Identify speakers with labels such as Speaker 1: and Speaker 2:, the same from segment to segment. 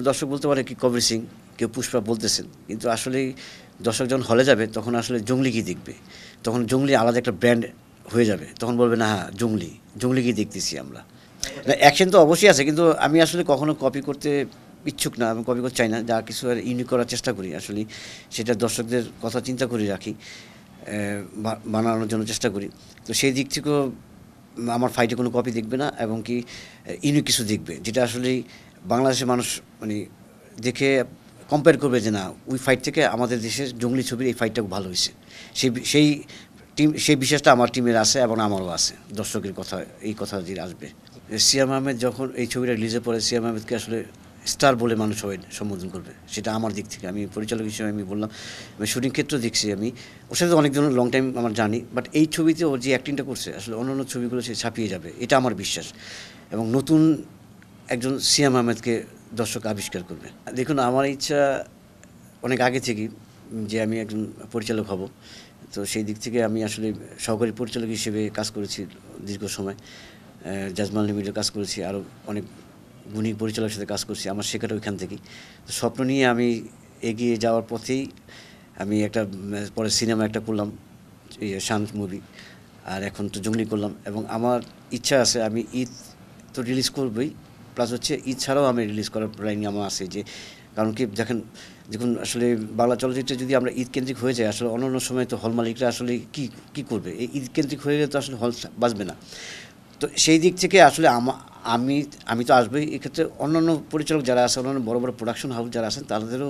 Speaker 1: দর্শক বলতে পারে কি কবির সিং, কেউ পুষ্পা বলতেছেন, কিন্তু আসলেই দর্শক যখন হলে যাবে তখন আসলে জঙ্গলি কি দেখবে, তখন জঙ্গলি আলাদা একটা ব্র্যান্ড হয়ে যাবে, তখন বলবে না হ্যাঁ জঙ্গলি, জঙ্গলি কি দেখতেছি আমরা। না, অ্যাকশন তো অবশ্যই আছে, কিন্তু আমি আসলে কখনো কপি করতে ইচ্ছুক না, আমি কপি করতে চাই না, যা কিছু আর ইউনিক করার চেষ্টা করি আসলে, সেটা দর্শকদের কথা চিন্তা করে রাখি, বানানোর জন্য চেষ্টা করি। তো সেই দিক থেকেও আমার ফাইটে কোনো কপি দেখবে না, এবং কি ইউনিক কিছু দেখবে, যেটা আসলেই বাংলাদেশের মানুষ মানে দেখে কম্পেয়ার করবে যে না, ওই ফাইট থেকে আমাদের দেশের জঙ্গলি ছবির এই ফাইটটা ভালো হয়েছে। সেই টিম, সেই বিশ্বাসটা আমার টিমের আছে এবং আমারও আছে, দর্শকের কথা এই কথা যে আসবে। সিয়াম আহমেদ যখন এই ছবিটা রিলিজে পড়ে, সিয়াম আহমেদকে আসলে স্টার বলে মানুষ সবাই সম্বোধন করবে, সেটা আমার দিক থেকে, আমি পরিচালক হিসেবে আমি বললাম। আমি শুটিং ক্ষেত্রেও দেখছি, আমি ওর সাথে অনেকজন লং টাইম আমার জানি, বাট এই ছবিতে ওর যে অ্যাক্টিংটা করছে আসলে অন্যান্য ছবিগুলো সে ছাপিয়ে যাবে, এটা আমার বিশ্বাস। এবং নতুন একজন সিয়াম আহমেদকে দর্শক আবিষ্কার করবে। দেখুন, আমার ইচ্ছা অনেক আগে থেকেই যে আমি একজন পরিচালক হব। তো সেই দিক থেকে আমি আসলে সহকারী পরিচালক হিসেবে কাজ করেছি দীর্ঘ সময়, জাজমাল লিমিটেড কাজ করেছি, আরও অনেক গুণী পরিচালকের সাথে কাজ করছি, আমার শেখাটা ওইখান থেকেই। তো স্বপ্ন নিয়ে আমি এগিয়ে যাওয়ার পথেই আমি একটা পরে সিনেমা একটা করলাম, শান মুভি, আর এখন তো জঙ্গলি করলাম, এবং আমার ইচ্ছা আছে আমি ঈদ তো রিলিজ করবই, প্লাস হচ্ছে ঈদ ছাড়াও আমি রিলিজ করার প্ল্যানিং আমার আছে। যে কারণ কি দেখেন, দেখুন আসলে বাংলা চলচ্চিত্রে যদি আমরা ঈদ কেন্দ্রিক হয়ে যাই, আসলে অন্য সময় তো হল মালিকরা আসলে কী করবে, এই ঈদ কেন্দ্রিক হয়ে গেলে তো আসলে হল বাঁচবে না। তো সেই দিক থেকে আসলে আমি আমি তো আসবোই, এক্ষেত্রে অন্যান্য পরিচালক যারা আছে, অন্যান্য বড় বড় প্রোডাকশন হাউস যারা আছেন, তাদেরও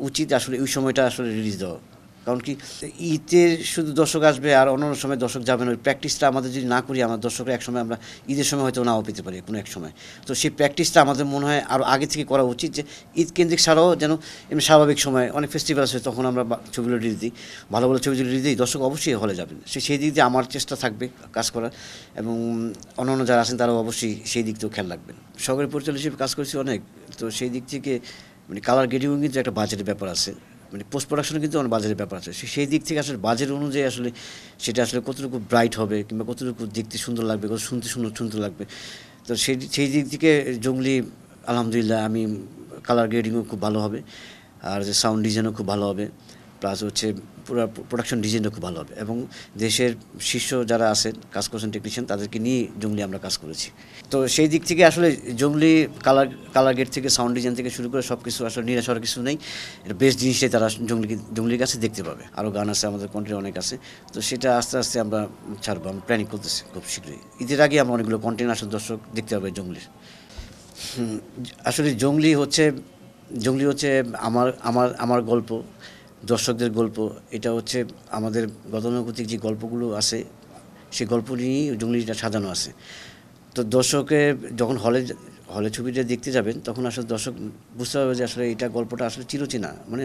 Speaker 1: উচিত আসলে ওই সময়টা আসলে রিলিজ দেওয়া। কারণ কি, ঈদের শুধু দর্শক আসবে আর অন্যান্য সময় দর্শক যাবে না, ওই প্র্যাকটিসটা আমাদের যদি না করি, আমার দর্শকরা একসময় আমরা ঈদের সময় হয়তো নাও পেতে পারি কোনো এক সময়। তো সেই প্র্যাকটিসটা আমাদের মনে হয় আরও আগে থেকে করা উচিত, যে ঈদ কেন্দ্রিক ছাড়াও যেন এমনি স্বাভাবিক সময় অনেক ফেস্টিভ্যাল আছে, তখন আমরা ছবিগুলো রিলিজ দিই, ভালো ভালো ছবি যদি রিলিজ দিই, দর্শক অবশ্যই হলে যাবেন। সেই দিক দিয়ে আমার চেষ্টা থাকবে কাজ করার, এবং অন্যান্য যারা আছেন তারাও অবশ্যই সেই দিক থেকেও খেয়াল রাখবেন। সরকারি পরিচালক হিসেবে কাজ করেছি অনেক, তো সেই দিক থেকে মানে কালার গ্রেডিংও কিন্তু একটা বাজেটের ব্যাপার আছে, মানে পোস্ট প্রোডাকশনে কিন্তু অনেক বাজেটের ব্যাপার আছে, সেই দিক থেকে আসলে বাজেট অনুযায়ী আসলে সেটা আসলে কতটুকু ব্রাইট হবে, কিংবা কতটুকু দেখতে সুন্দর লাগবে, কত শুনতে সুন্দর লাগবে। তো সেই দিক থেকে জঙ্গলি আলহামদুলিল্লাহ, আমি কালার গ্রেডিংও খুব ভালো হবে, আর যে সাউন্ড ডিজাইনও খুব ভালো হবে, প্লাস হচ্ছে পুরো প্রোডাকশন ডিজাইনটা খুব ভালো হবে, এবং দেশের শীর্ষ যারা আছেন কাজ করছেন টেকনিশিয়ান, তাদেরকে নিয়ে জঙ্গলি আমরা কাজ করেছি। তো সেই দিক থেকে আসলে জঙ্গলি কালার গেট থেকে সাউন্ড ডিজাইন থেকে শুরু করে সব কিছু আসলে নিরাশ হওয়ার কিছু নেই, এটা বেস্ট জিনিসটাই তারা জঙ্গলির কাছে দেখতে পাবে। আরও গান আছে, আমাদের কন্টেন্ট অনেক আছে, তো সেটা আস্তে আস্তে আমরা ছাড়বো, আমরা প্ল্যানিং করতেছি খুব শীঘ্রই। ঈদের আগে আমরা অনেকগুলো কন্টেন্ট আসলে দর্শক দেখতে পাবে জঙ্গলির। আসলে জঙ্গলি হচ্ছে আমার আমার আমার গল্প, দর্শকদের গল্প। এটা হচ্ছে আমাদের গতানুগতিক যে গল্পগুলো আছে, সেই গল্প নিয়েই জঙ্গলিটা সাজানো আছে। তো দর্শকে যখন হলে ছবিটা দেখতে যাবেন, তখন আসলে দর্শক বুঝতে পারবে যে আসলে এটা গল্পটা আসলে চিরচেনা, মানে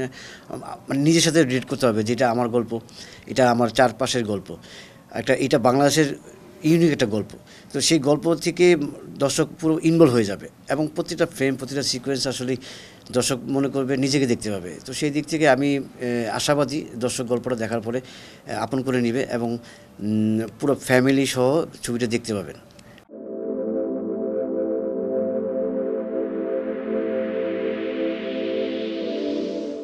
Speaker 1: নিজের সাথে রিলেট করতে হবে যে এটা আমার গল্প, এটা আমার চারপাশের গল্প, এটা বাংলাদেশের ইউনিক একটা গল্প। তো সেই গল্প থেকে দর্শক পুরো ইনভলভ হয়ে যাবে, এবং প্রতিটা ফ্রেম, প্রতিটা সিকোয়েন্স আসলে দর্শক মনে করবে নিজেকে দেখতে পাবে। তো সেই দিক থেকে আমি আশাবাদী, দর্শক গল্পটা দেখার পরে আপন করে নেবে, এবং পুরো ফ্যামিলি সহ ছবিটা দেখতে পাবেন।